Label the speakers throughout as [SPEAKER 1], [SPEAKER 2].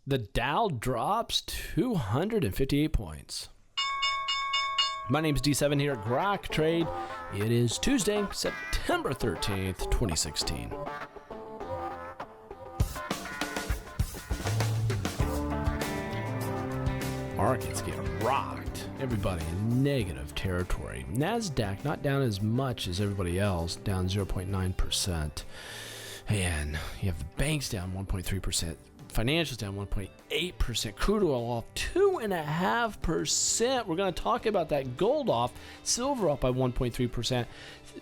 [SPEAKER 1] The Dow drops 258 points. My name is D7 here at Grok Trade. It is Tuesday, September 13th, 2016. Markets get rocked. Everybody in negative territory. NASDAQ not down as much as everybody else, down 0.9%. And you have the banks down 1.3%. Financials down 1.8%. Crude oil off 2.5%. We're going to talk about that. Gold off. Silver up by 1.3%.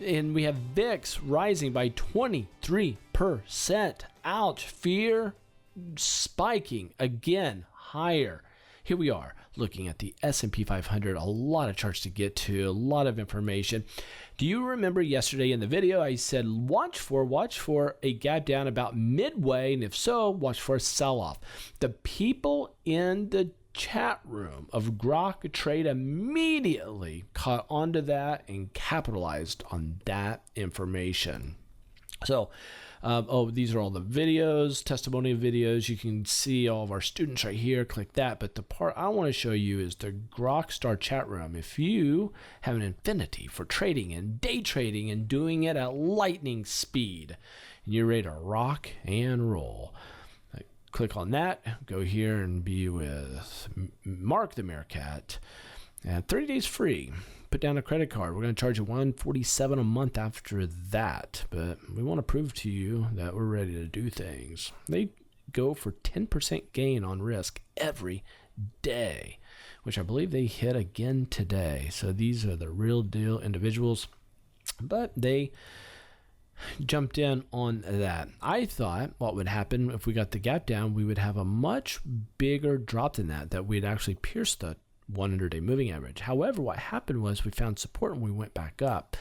[SPEAKER 1] And we have VIX rising by 23%. Ouch. Fear spiking again higher. Here we are looking at the S&P 500, a lot of charts to get to, a lot of information. Do you remember yesterday in the video I said watch for a gap down about midway, and if so, watch for a sell-off. The people in the chat room of Grok Trade immediately caught onto that and capitalized on that information. So, these are all the videos, testimonial videos. You can see all of our students right here. Click that. But the part I want to show you is the Grokstar chat room. If you have an affinity for trading and day trading and doing it at lightning speed, and you're ready to rock and roll, click on that. Go here and be with Mark the Meerkat. And 30 days free. Put down a credit card. We're going to charge you $147 a month after that. But we want to prove to you that we're ready to do things. They go for 10% gain on risk every day, which I believe they hit again today. So these are the real deal individuals. But they jumped in on that. I thought what would happen if we got the gap down, we would have a much bigger drop than that we'd actually pierce the 100-day moving average. However, what happened was we found support and we went back up.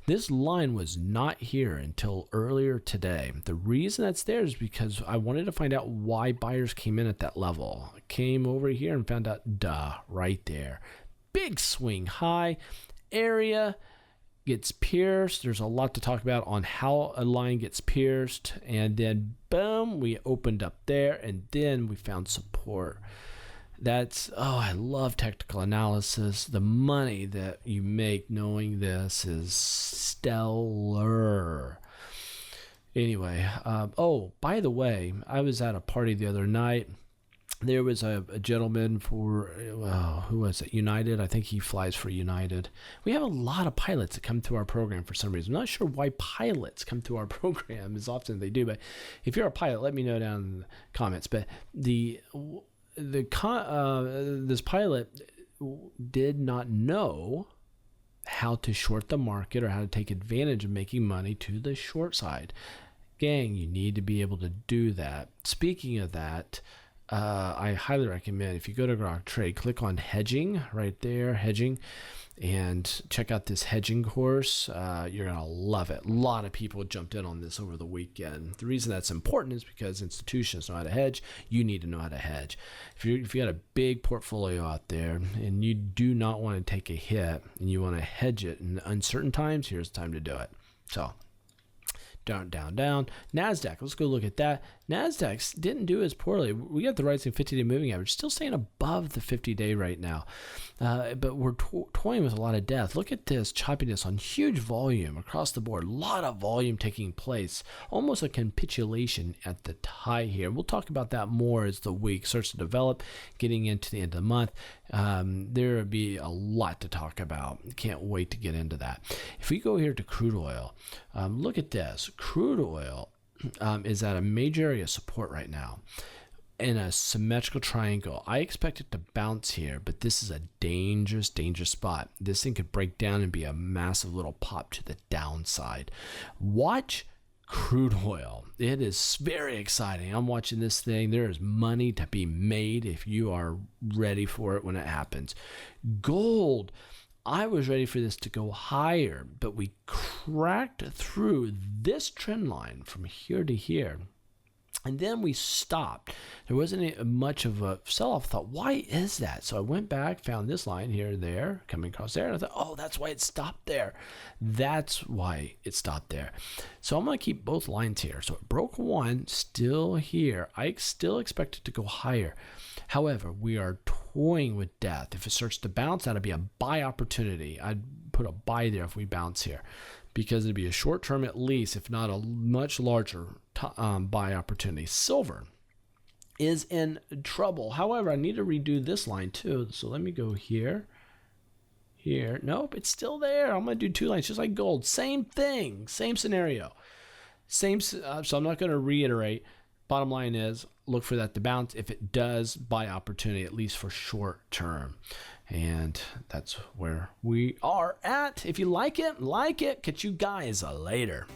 [SPEAKER 1] This line was not here until earlier today. The reason that's there is because I wanted to find out why buyers came in at that level. I came over here and found out, right there. Big swing high area gets pierced. There's a lot to talk about on how a line gets pierced. And then boom, we opened up there and then we found support. I love technical analysis. The money that you make knowing this is stellar. Anyway, by the way, I was at a party the other night. There was a gentleman for, who was it? United. I think he flies for United. We have a lot of pilots that come through our program for some reason. I'm not sure why pilots come through our program as often as they do, but if you're a pilot, let me know down in the comments. But this pilot did not know how to short the market or how to take advantage of making money to the short side. Gang, you need to be able to do that. Speaking of that, I highly recommend if you go to Grok Trade, click on hedging right there, hedging, and check out this hedging course. You're going to love it. A lot of people jumped in on this over the weekend. The reason that's important is because institutions know how to hedge. You need to know how to hedge. If you got a big portfolio out there and you do not want to take a hit and you want to hedge it in uncertain times, here's the time to do it. So down. NASDAQ, let's go look at that. NASDAQ didn't do as poorly. We got the rising 50-day moving average, still staying above the 50-day right now. But we're toying with a lot of death. Look at this choppiness on huge volume across the board. A lot of volume taking place. Almost a capitulation at the high here. We'll talk about that more as the week starts to develop, getting into the end of the month. There will be a lot to talk about. Can't wait to get into that. If we go here to crude oil, look at this. Crude oil is at a major area of support right now in a symmetrical triangle. I expect it to bounce here, but this is a dangerous spot. This thing could break down and be a massive little pop to the downside. Watch crude oil. It is very exciting. I'm watching this thing. There is money to be made if you are ready for it when it happens. Gold, I was ready for this to go higher, but we cracked through this trend line from here to here. And then we stopped. There wasn't much of a sell-off. I thought, why is that? So I went back, found this line here, there, coming across there. And I thought, oh, that's why it stopped there. That's why it stopped there. So I'm going to keep both lines here. So it broke one, still here. I still expect it to go higher. However, we are toying with death. If it starts to bounce, that'll be a buy opportunity. I'd put a buy there if we bounce here, because it'd be a short term at least, if not a much larger buy opportunity. Silver is in trouble. However, I need to redo this line too. So let me go here. Here. Nope, it's still there. I'm going to do two lines just like gold. Same thing. Same scenario. So I'm not going to reiterate. Bottom line is, look for that to bounce. If it does, buy opportunity, at least for short term. And that's where we are at. If you like it, catch you guys later.